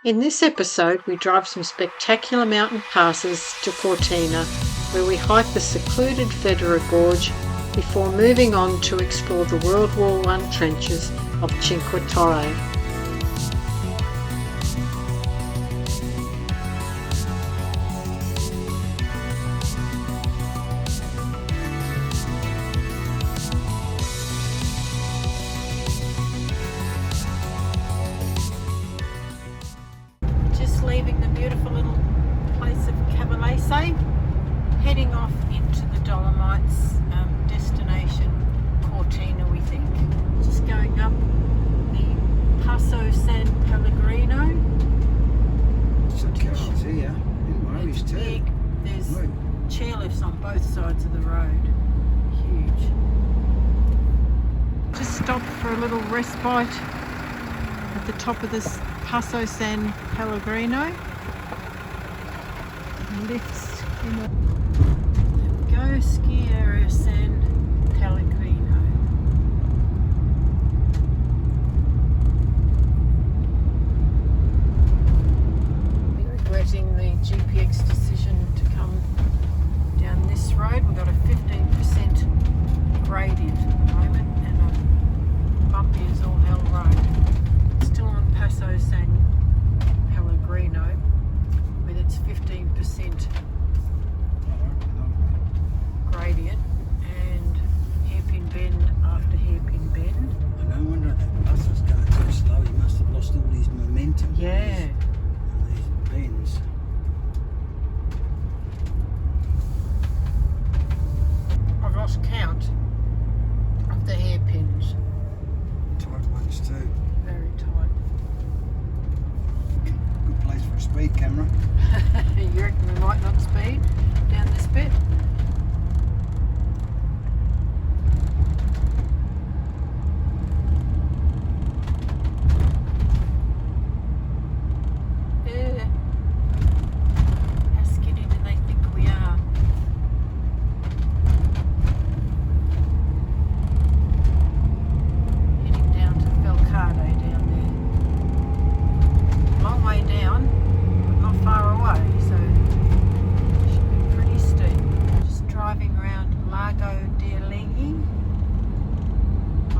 In this episode, we drive some spectacular mountain passes to Cortina, where we hike the secluded Federa Gorge before moving on to explore the World War I trenches of Cinque Torri. Leaving the beautiful little place of Cavalese, heading off into the Dolomites, destination Cortina, we think. Just going up the Passo San Pellegrino. Some cars here, in Wales too. Big. There's chairlifts on both sides of the road. Huge. Just stopped for a little respite at the top of this Passo San Pellegrino. Lifts in a... There we go, ski area San Pellegrino. Regretting the GPX decision to come down this road. We've got a 15% gradient at the moment and a bumpy as all hell road. Still on Passo San Pellegrino with its 15% gradient and hairpin bend after hairpin bend. I no wonder that bus was going too slow. He must have lost all his momentum. Yeah. On these bends. I've lost count of the hairpins. Tight ones too. Very tight. Good place for a speed camera. You reckon we might not speed down this bit? Yeah. How skinny do they think we are? Heading down to Falzarego down there. Long way down, but not far away, so it should be pretty steep. Just driving around Lago di Dones. I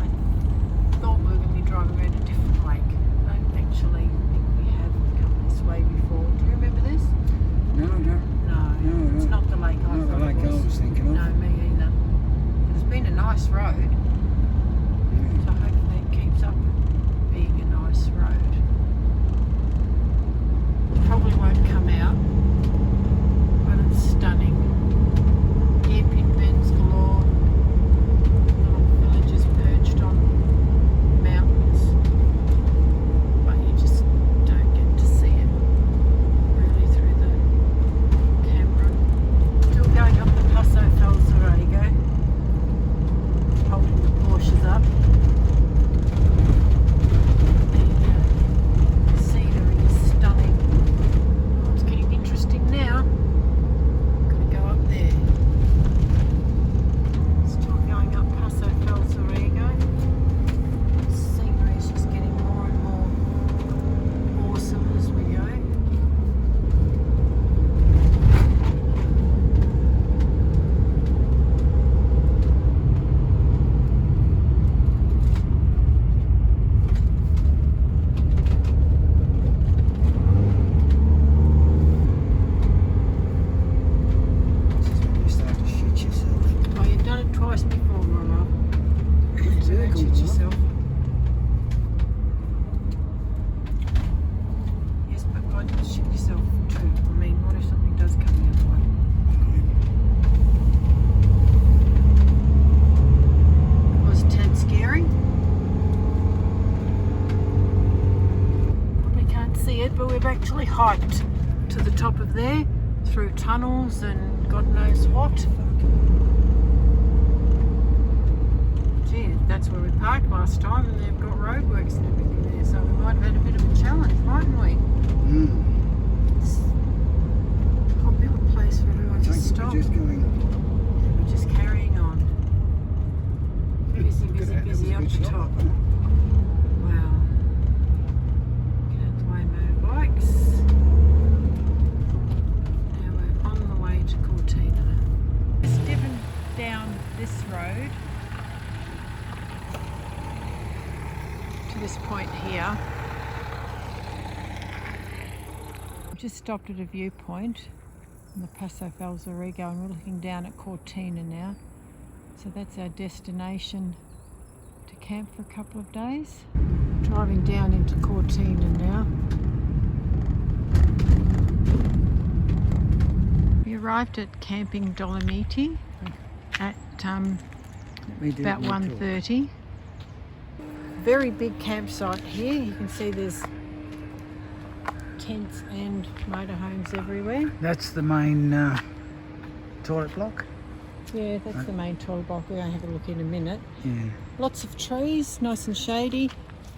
thought we were going to be driving around a different lake. I don't actually think we have come this way before. Do you remember this? No, No, it's not the lake I not the thought lake it I was thinking of. No, me either. It's been a nice road, so hopefully it keeps up being a nice road. Probably won't come out, but it's stunning. Hairpin bends galore, little villages perched on mountains, but you just don't get to see it really through the camera. Still going up the Passo Falzarego, holding the Porsches up. The scenery is stunning. Oh, it's getting interesting now. Gonna go up there. Still going up Passo Falzarego. The scenery is just getting more and more awesome as we go. This is when you start to shit yourself. Oh, you've done it twice before, Mama. Circle, Shit Mum. yourself. Yes, but why did you shit yourself too? I mean, what if something does come the other way? It was tad scary. Probably can't see it, but we've actually hiked to the top of there through tunnels and God knows what. Gee, that's where we parked last time, and they've got roadworks and everything there, so we might have had a bit of a challenge, mightn't we? It's a popular place for everyone to stop. Just going. We're just carrying on. Busy, busy, busy up the top. Wow. Get out the way, motorbike. this point here. I've just stopped at a viewpoint in the Passo Falzarego and we're looking down at Cortina now. So that's our destination to camp for a couple of days. Driving down into Cortina now. We arrived at Camping Dolomiti at about 1:30. Very big campsite here. You can see there's tents and motorhomes everywhere. That's the main toilet block. Yeah, that's the main toilet block. We're going to have a look in a minute. Yeah. Lots of trees, nice and shady.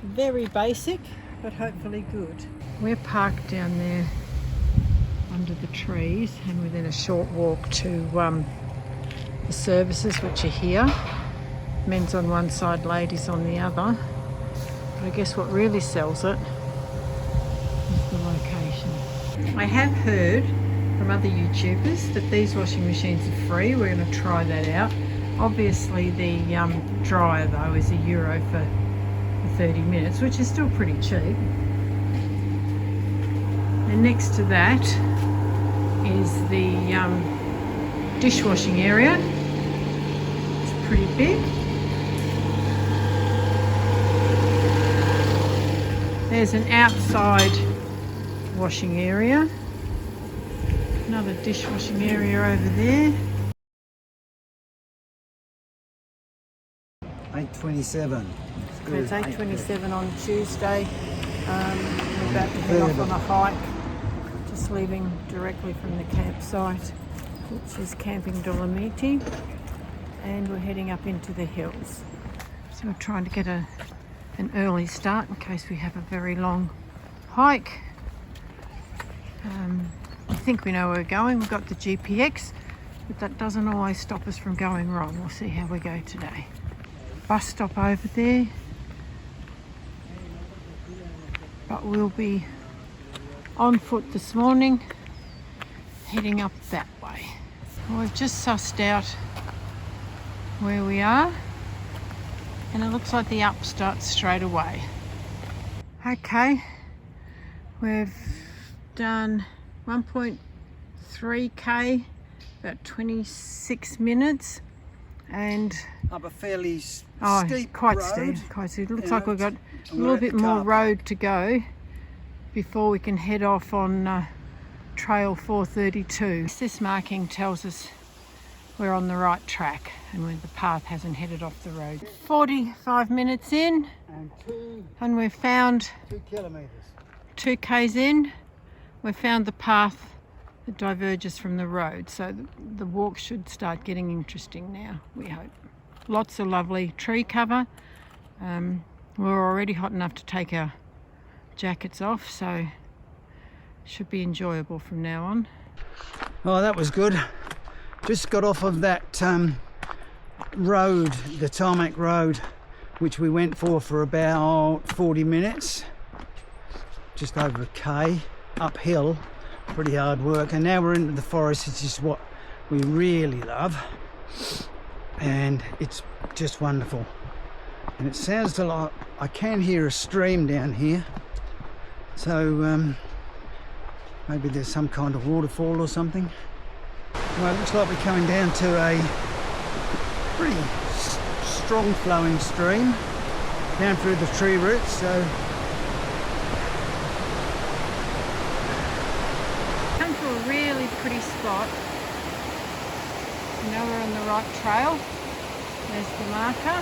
Very basic, but hopefully good. We're parked down there under the trees and within a short walk to the services which are here. Men's on one side, ladies on the other. But I guess what really sells it is the location. I have heard from other YouTubers that these washing machines are free. We're going to try that out. Obviously the dryer though is €1 for 30 minutes, which is still pretty cheap. And next to that is the dishwashing area. It's pretty big. There's an outside washing area. Another dishwashing area over there. 8:27. So it's 8:27 on Tuesday. We're about to head off on a hike, just leaving directly from the campsite, which is Camping Dolomiti, and we're heading up into the hills. So we're trying to get an early start in case we have a very long hike. I think we know where we're going. We've got the GPX, but that doesn't always stop us from going wrong. We'll see how we go today. Bus stop over there, but we'll be on foot this morning, heading up that way. Well, we've just sussed out where we are, and it looks like the up starts straight away. Okay, we've done 1.3k, about 26 minutes, and up a fairly steep quite road. steep, quite steep. It looks like we've got a little bit more road to go before we can head off on trail 432. This marking tells us we're on the right track and when the path hasn't headed off the road. 45 minutes in, and we've found 2 kilometres. 2 k's in, we've found the path that diverges from the road, so the walk should start getting interesting now, we hope. Lots of lovely tree cover. We're already hot enough to take our jackets off, so should be enjoyable from now on. Oh, that was good. Just got off of that road, the tarmac road, which we went for about 40 minutes, just over a k, uphill, pretty hard work, and now we're into the forest, which is what we really love, and it's just wonderful. And it sounds like I can hear a stream down here, so maybe there's some kind of waterfall or something. Well, it looks like we're coming down to a pretty strong flowing stream down through the tree roots, so Come to a really pretty spot. You know we're on the right trail. There's the marker.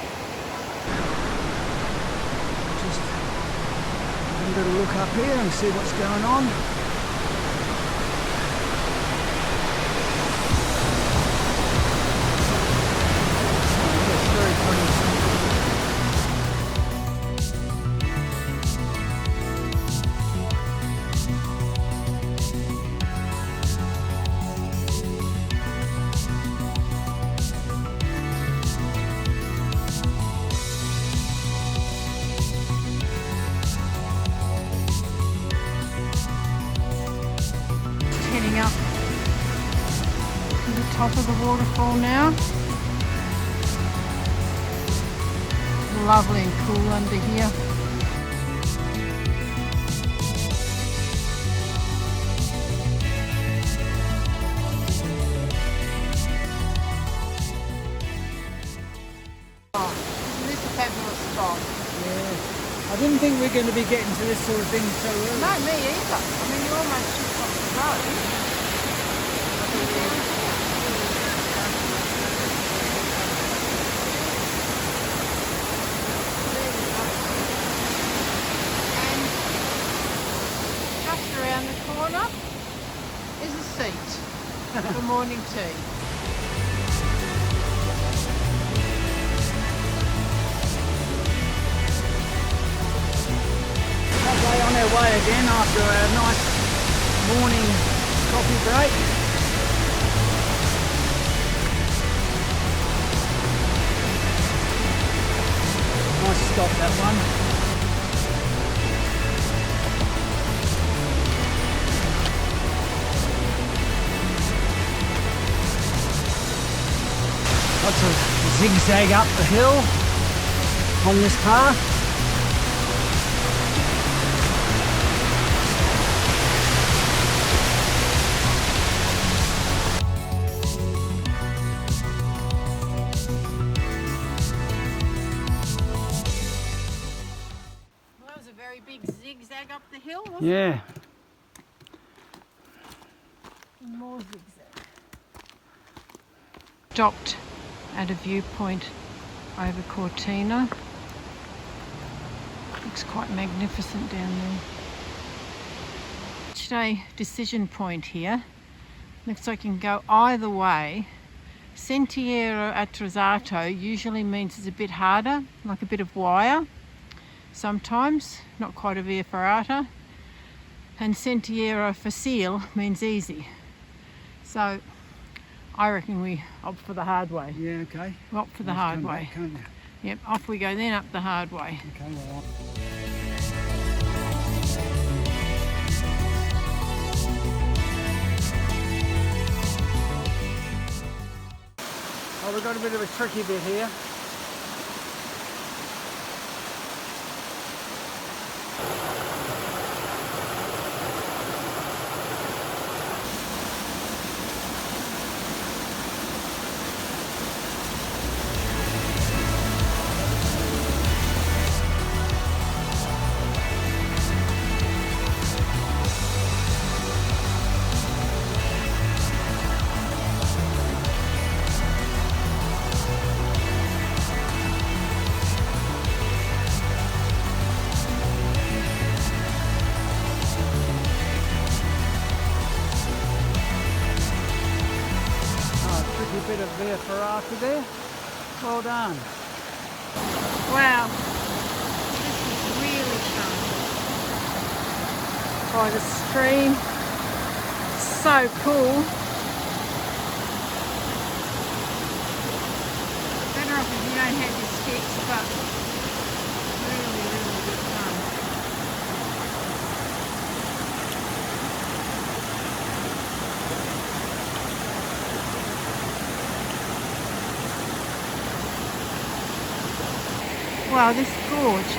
just have a little look up here and see what's going on. Heading up to the top of the waterfall now. Lovely and cool under here. didn't think we were going to be getting to this sort of thing so early. No, me either. I mean, you almost just got to go. And just around the corner is a seat for morning tea. On our way again after a nice morning coffee break. Nice stop, that one. Lots of zigzag up the hill on this path. Big zigzag up the hill, wasn't Yeah. it? And more zigzag. Stopped at a viewpoint over Cortina. Looks quite magnificent down there. Today decision point here. Looks like you can go either way. Sentiero attrezzato usually means it's a bit harder, like a bit of wire. Sometimes, not quite a via ferrata, and sentiero facile means easy. So I reckon we opt for the hard way. Yeah, okay. We opt for the hard way. Back, can't you? Yep, off we go then up the hard way. Okay, well. Oh, we've got a bit of a tricky bit here. Bit of via ferrata there. Well done. Wow, this is really fun. By the stream, so cool. Better off if you don't have your sticks, but really, really good fun. Wow, this gorge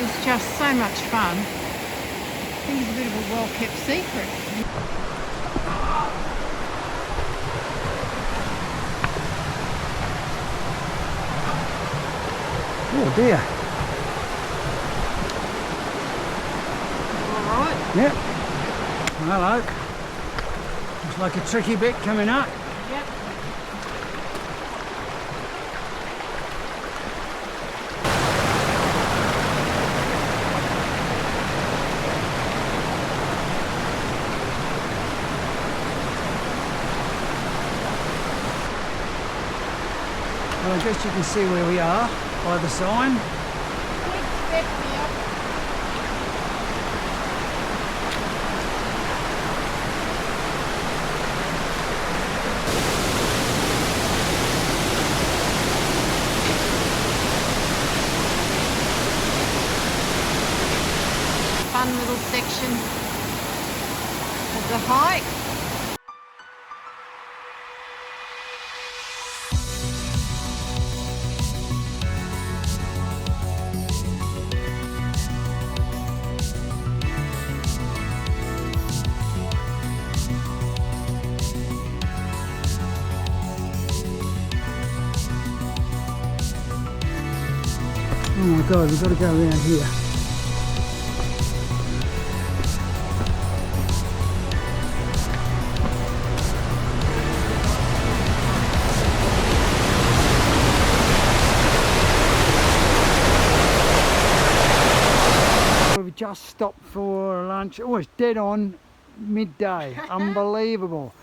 is just so much fun. I think it's a bit of a well-kept secret. Oh dear. All right. Yep. Hello. Looks like a tricky bit coming up. Yep. Well, I guess you can see where we are by the sign. Quick step here. Fun little section of the hike. Oh my god, we've got to go around here. We've just stopped for lunch. Oh, it's dead on midday. Unbelievable.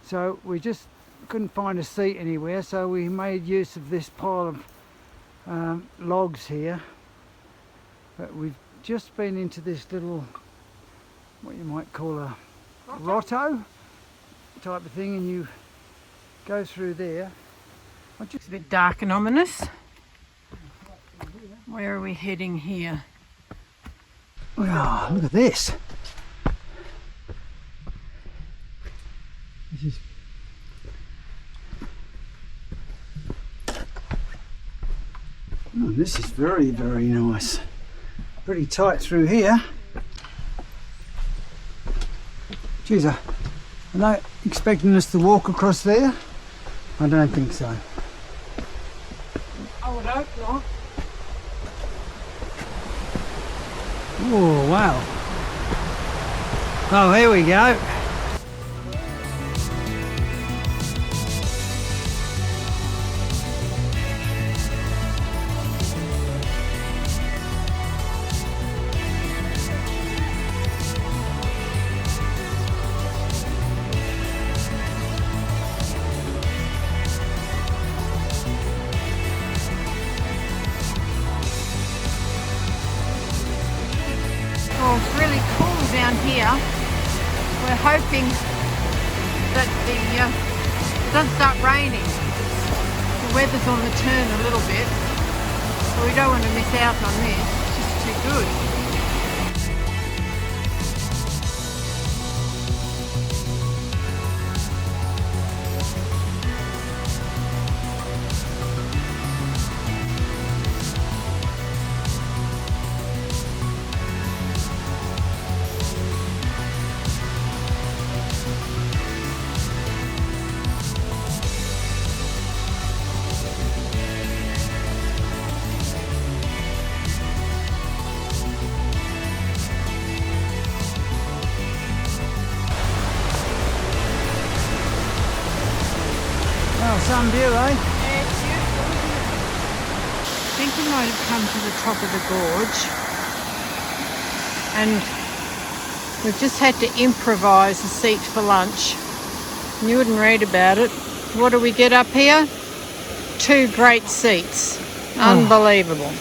So we just couldn't find a seat anywhere, so we made use of this pile of logs here. But we've just been into this little, what you might call a grotto type of thing, and you go through there. It's a bit dark and ominous. Where are we heading here? Oh, look at this. This is very, very nice. Pretty tight through here. Geez, are they expecting us to walk across there? I don't think so. I would hope not. Oh, wow. Oh, here we go. Oh, it's really cool down here. We're hoping that it doesn't start raining. The weather's on the turn a little bit, so we don't want to miss out on this. It's just too good. Oh, some view, eh? I think we might have come to the top of the gorge, and we've just had to improvise a seat for lunch. You wouldn't read about it. What do we get up here? 2 great seats. Unbelievable.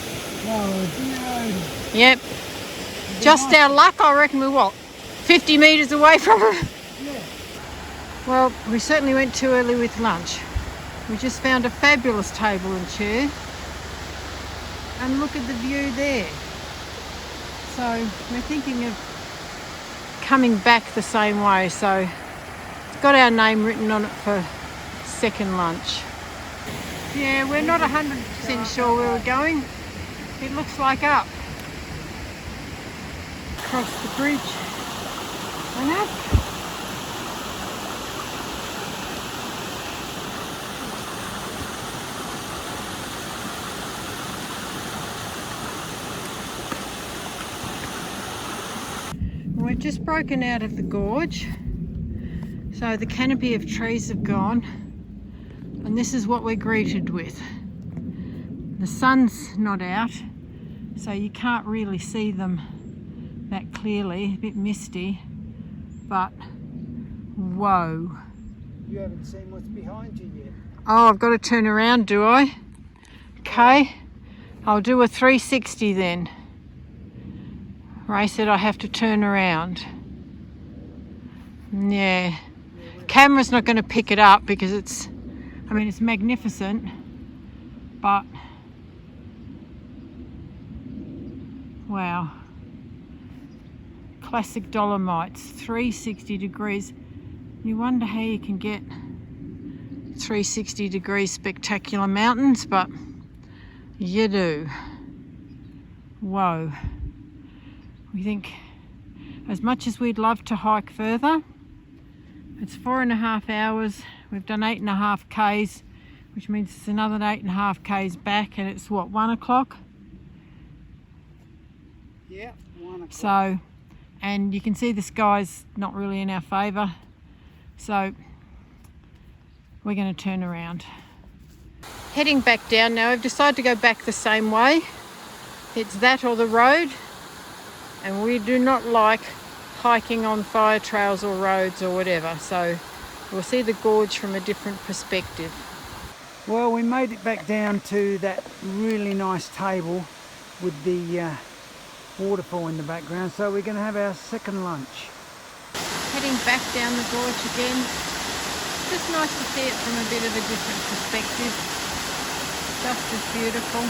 Yep. Just our luck, I reckon we're what? 50 metres away from it? Yeah. Well, we certainly went too early with lunch. We just found a fabulous table and chair. And look at the view there. So we're thinking of coming back the same way. So it's got our name written on it for second lunch. Yeah, we're not 100% sure where we're going. It looks like up. Across the bridge and up. We've just broken out of the gorge, so the canopy of trees have gone, and this is what we're greeted with. The sun's not out, so you can't really see them that clearly, a bit misty, but whoa. You haven't seen what's behind you yet. Oh, I've got to turn around, do I? Okay, I'll do a 360 then. Ray said I have to turn around. Yeah. Camera's not going to pick it up because it's magnificent, but wow. Classic Dolomites, 360 degrees. You wonder how you can get 360 degrees spectacular mountains, but you do. Whoa. We think, as much as we'd love to hike further, it's 4.5 hours. We've done 8.5 Ks, which means it's another 8.5 Ks back, and it's what, 1 o'clock? Yeah, 1 o'clock. So, and you can see the sky's not really in our favour. So we're going to turn around. Heading back down now. We've decided to go back the same way. It's that or the road. And we do not like hiking on fire trails or roads or whatever. So we'll see the gorge from a different perspective. Well, we made it back down to that really nice table with the waterfall in the background. So we're going to have our second lunch. Heading back down the gorge again. Just nice to see it from a bit of a different perspective. Just as beautiful.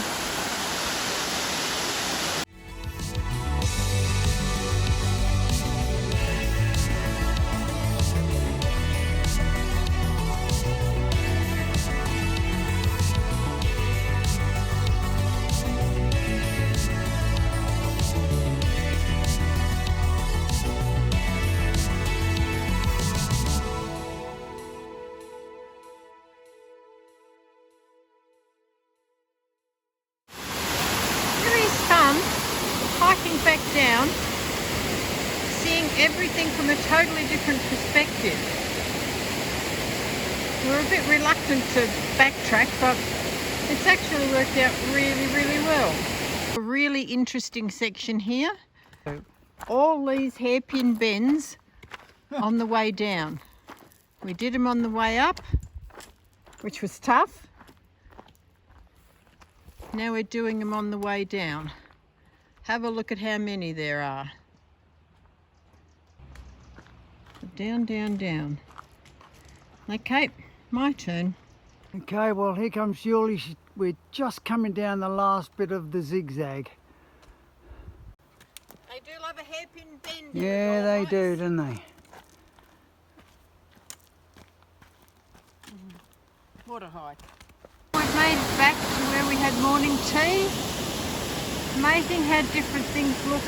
Hiking back down, seeing everything from a totally different perspective. We're a bit reluctant to backtrack, but it's actually worked out really, really well. A really interesting section here. All these hairpin bends on the way down. We did them on the way up, which was tough. Now we're doing them on the way down. Have a look at how many there are. Down, down, down. Okay, my turn. Okay, well here comes Julie. We're just coming down the last bit of the zigzag. They do love a hairpin bend. Yeah, they do, don't they? What a hike. We've made it back to where we had morning tea. Amazing how different things look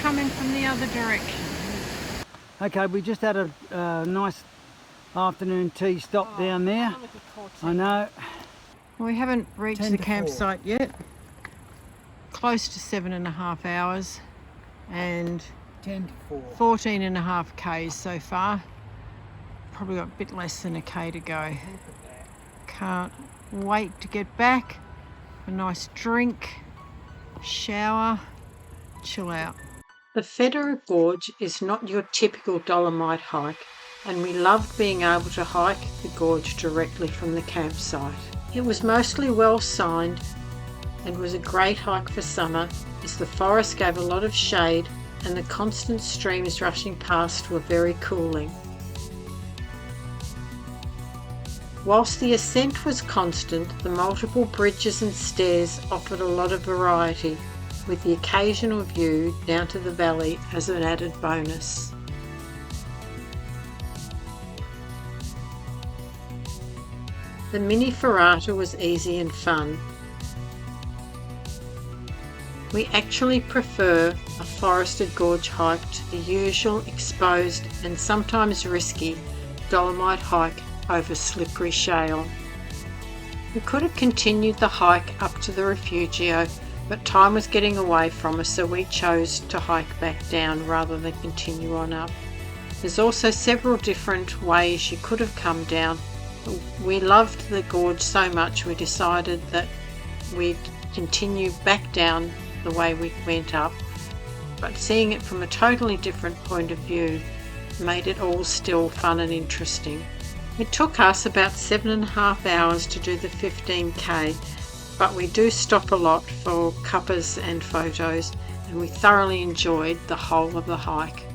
coming from the other direction. Okay, we just had a nice afternoon tea stop down there. Look at Cortina. I know. We haven't reached 10 the to campsite yet. Close to 7.5 hours and 10 to 4. 14.5 k's so far. Probably got a bit less than a k to go. Can't wait to get back. A nice drink, shower, chill out. The Federa Gorge is not your typical Dolomite hike, and we loved being able to hike the gorge directly from the campsite. It was mostly well signed and was a great hike for summer, as the forest gave a lot of shade and the constant streams rushing past were very cooling. Whilst the ascent was constant, the multiple bridges and stairs offered a lot of variety, with the occasional view down to the valley as an added bonus. The mini ferrata was easy and fun. We actually prefer a forested gorge hike to the usual exposed and sometimes risky Dolomite hike over slippery shale. We could have continued the hike up to the refugio, but time was getting away from us, so we chose to hike back down rather than continue on up. There's also several different ways you could have come down. We loved the gorge so much we decided that we'd continue back down the way we went up, but seeing it from a totally different point of view made it all still fun and interesting. It took us about 7.5 hours to do the 15k, but we do stop a lot for cuppas and photos, and we thoroughly enjoyed the whole of the hike.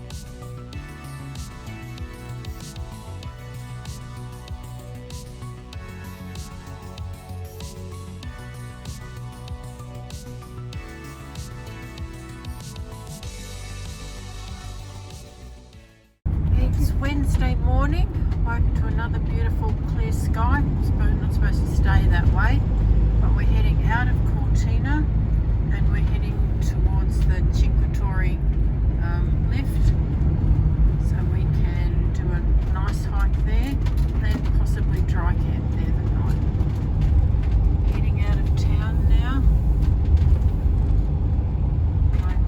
It's Wednesday morning. Woke to another beautiful clear sky. We're not supposed to stay that way, but we're heading out of Cortina and we're heading towards the Cinque Torri Lift, so we can do a nice hike there, then possibly dry camp there the night. Heading out of town now, going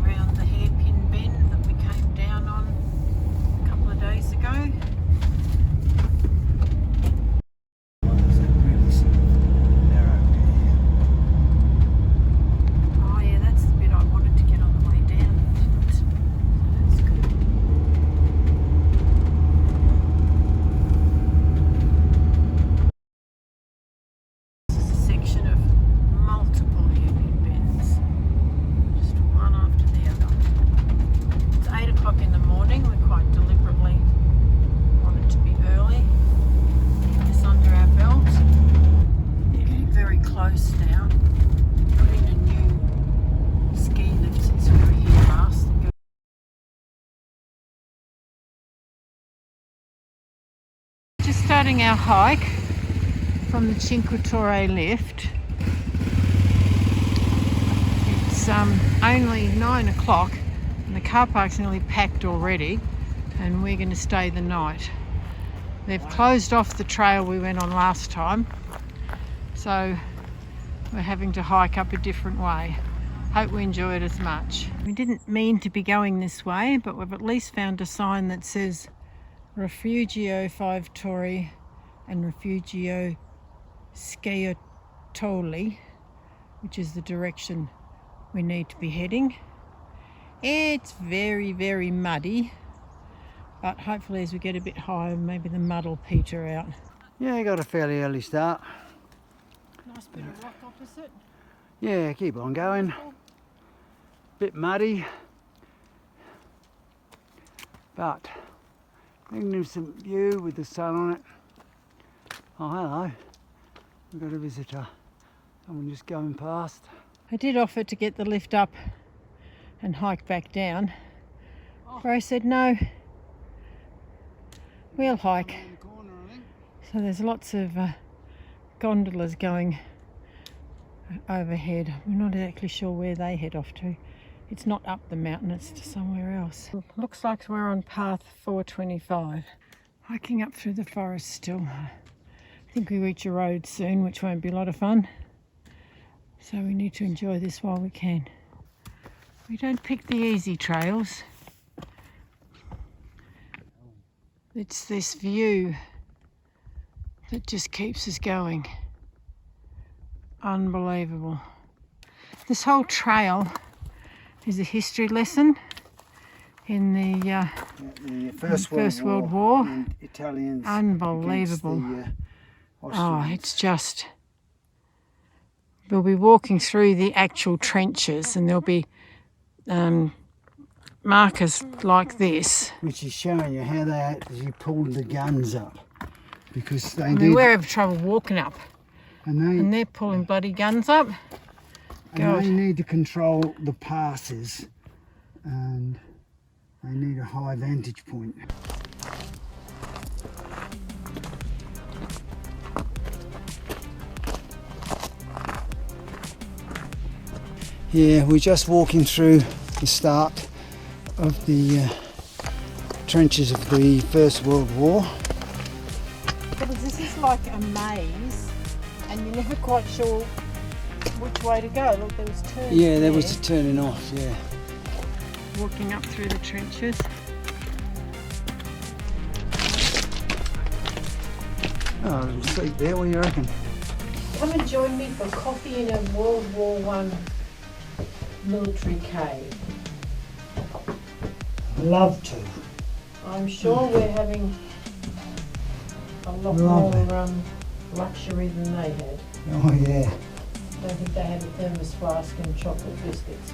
Just starting our hike from the Cinque Torri Lift. It's only 9 o'clock and the car park's nearly packed already, and we're going to stay the night. They've closed off the trail we went on last time, so we're having to hike up a different way. Hope we enjoy it as much. We didn't mean to be going this way, but we've at least found a sign that says Refugio 5 Torri and Refugio Sciatoli, which is the direction we need to be heading. It's very, very muddy, but hopefully as we get a bit higher, maybe the mud will peter out. Yeah, I got a fairly early start. Nice bit of rock opposite. Yeah, keep on going. Bit muddy, but magnificent view with the sun on it. Oh, hello. We've got a visitor. Someone just going past. I did offer to get the lift up and hike back down. Ray said no, we'll hike. So there's lots of gondolas going overhead. We're not exactly sure where they head off to. It's not up the mountain, it's to somewhere else. Looks like we're on path 425. Hiking up through the forest still. I think we reach a road soon, which won't be a lot of fun. So we need to enjoy this while we can. We don't pick the easy trails. It's this view that just keeps us going. Unbelievable. This whole trail is a history lesson in the First World War. And Italians. Unbelievable. Oh, it's just... We'll be walking through the actual trenches and there'll be markers like this. Which is showing you how they actually pulled the guns up. Because they we're having trouble walking up. And they're pulling bloody guns up. And they need to control the passes, and they need a high vantage point. Yeah, we're just walking through the start of the trenches of the First World War. Because this is like a maze, and you're never quite sure which way to go. Look, there was turning. Yeah, there was a turning off, yeah. Walking up through the trenches. Oh, there's a seat there, what do you reckon? Come and join me for coffee in a World War I military cave. Love to. I'm sure we're having a lot more luxury than they had. Oh yeah. I don't think they had a thermos flask and chocolate biscuits.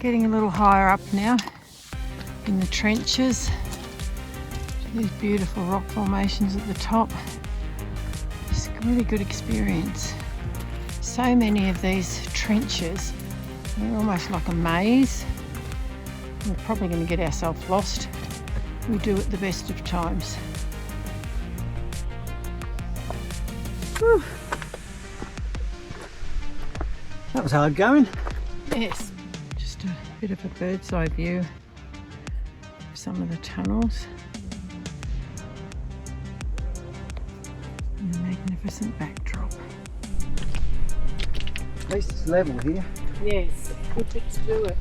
Getting a little higher up now in the trenches. These beautiful rock formations at the top. It's a really good experience. So many of these trenches, they're almost like a maze. We're probably going to get ourselves lost. We do at the best of times. Whew. That was hard going. Yes, just a bit of a bird's eye view of some of the tunnels. And a magnificent backdrop. At least it's level here. Yes, good bit to do it.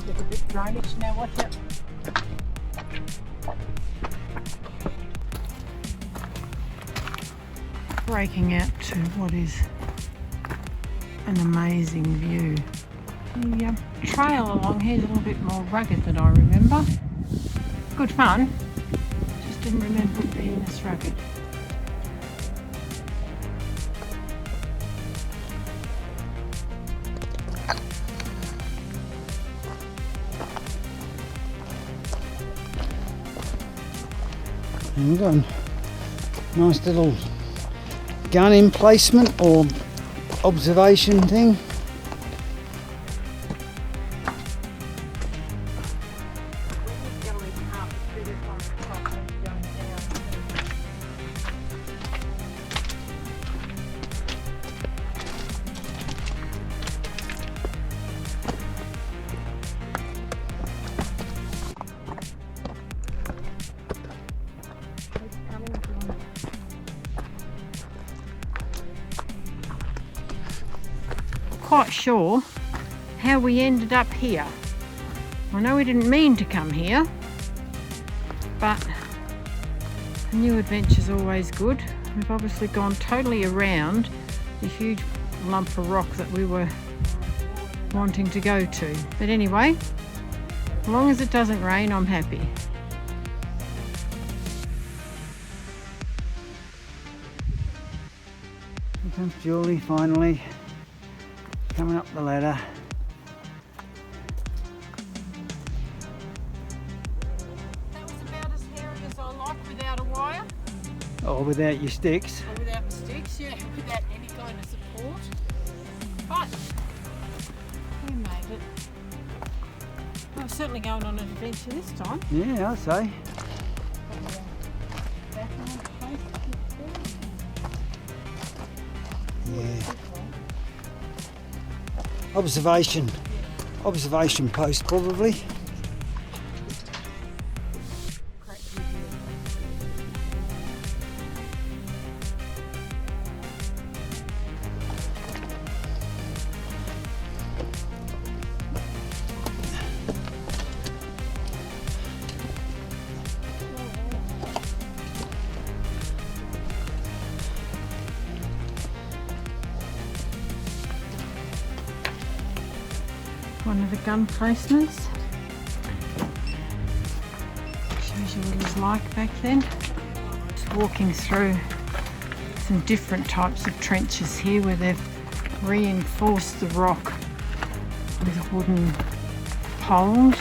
A bit drainage now, watch it. Breaking out to what is an amazing view. The trail along here is a little bit more rugged than I remember. Good fun, just didn't remember it being this rugged. And we've got a nice little gun emplacement or observation thing. Quite sure how we ended up here. I know we didn't mean to come here, but a new adventure's always good. We've obviously gone totally around the huge lump of rock that we were wanting to go to. But anyway, as long as it doesn't rain, I'm happy. Here comes Julie finally. Coming up the ladder. That was about as hairy as I like without a wire. Oh, without your sticks. Or without the sticks, yeah, without any kind of support. But we made it. I'm certainly going on an adventure this time. Yeah, I'd say. Yeah. Observation post probably. One of the gun placements. Shows you what it was like back then. Just walking through some different types of trenches here where they've reinforced the rock with wooden poles.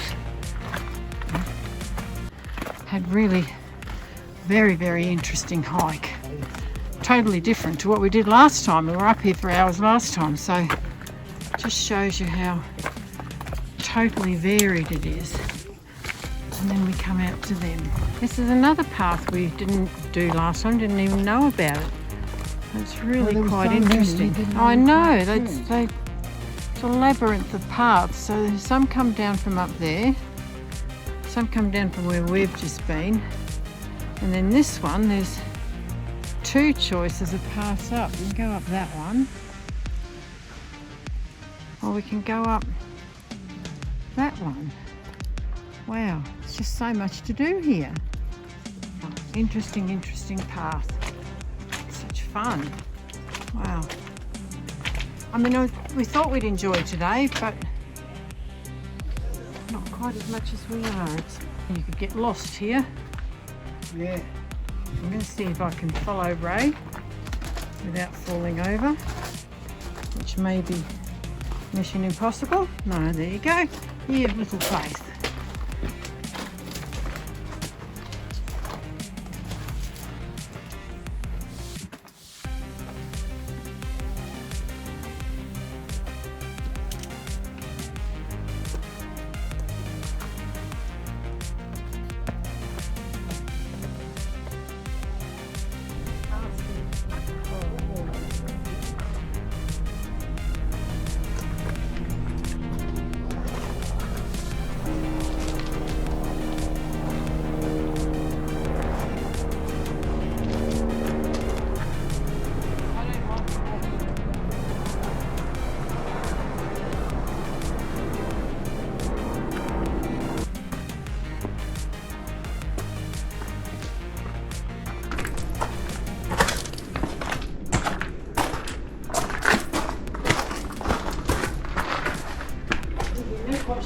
Had really very, very interesting hike. Totally different to what we did last time. We were up here for hours last time, so just shows you how totally varied it is. And then we come out to them. This is another path we didn't do last time, didn't even know about it. It's really quite interesting. I know, it's a labyrinth of paths. So some come down from up there, some come down from where we've just been, and then this one, there's two choices of paths up. We can go up that one, or we can go up that one. Wow, it's just so much to do here. Interesting path. Such fun. Wow. I mean, we thought we'd enjoy today, but not quite as much as we are. You could get lost here. Yeah. I'm going to see if I can follow Ray without falling over, which may be mission impossible. No, there you go. Here, little place.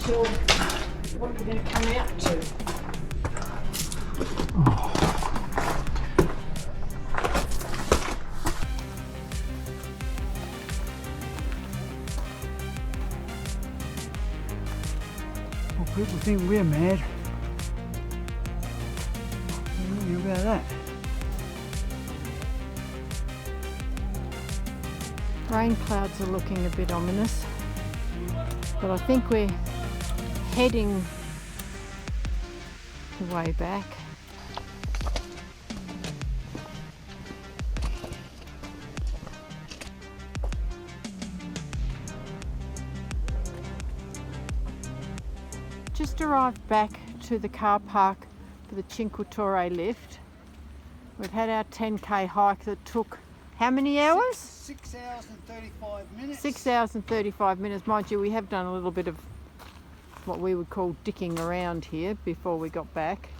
Sure what we're going to come out to. Well, people think we're mad. What do you think about that? Rain clouds are looking a bit ominous, but I think we're heading the way back. Just arrived back to the car park for the Cinque Torri Lift. We've had our 10k hike that took how many hours? 6 hours and 35 minutes. 6 hours and 35 minutes. Mind you, we have done a little bit of what we would call dicking around here before we got back.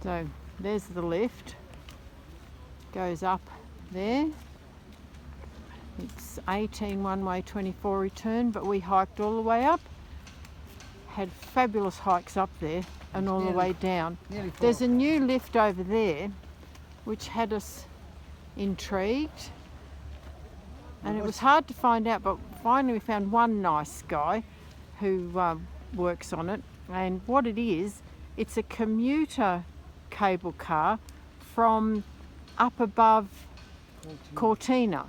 So there's the lift. Goes up there. It's 18 one way, 24 return, but we hiked all the way up. Had fabulous hikes up there and all the way down. There's a new lift over there which had us intrigued, and it was hard to find out, but finally we found one nice guy who works on it, and what it is, it's a commuter cable car from up above Cortina.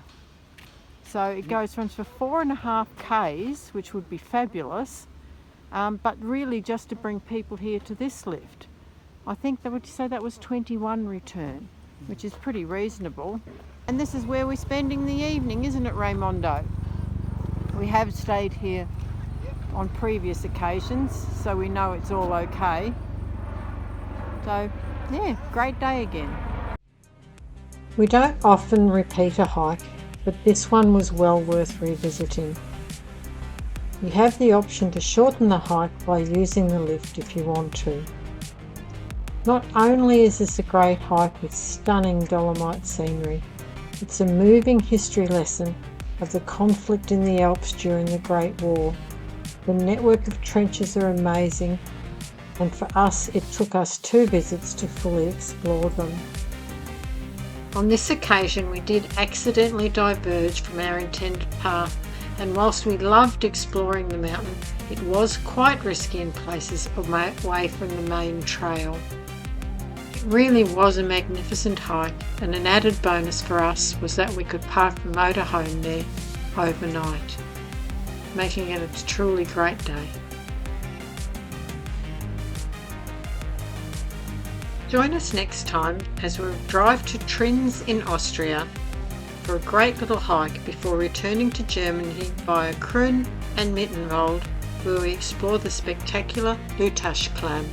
So it goes from for 4.5 k's, which would be fabulous, but really just to bring people here to this lift. I think that would say that was 21 return, which is pretty reasonable. And this is where we're spending the evening, isn't it, Raymondo? We have stayed here on previous occasions, so we know it's all okay. So yeah, great day again. We don't often repeat a hike, but this one was well worth revisiting. You have the option to shorten the hike by using the lift if you want to. Not only is this a great hike with stunning Dolomite scenery, it's a moving history lesson of the conflict in the Alps during the Great War. The network of trenches are amazing, and for us it took us 2 visits to fully explore them. On this occasion we did accidentally diverge from our intended path, and whilst we loved exploring the mountain, it was quite risky in places away from the main trail. It really was a magnificent hike, and an added bonus for us was that we could park the motorhome there overnight, making it a truly great day. Join us next time as we drive to Trins in Austria for a great little hike before returning to Germany via Krün and Mittenwald, where we explore the spectacular Lutaschklamm.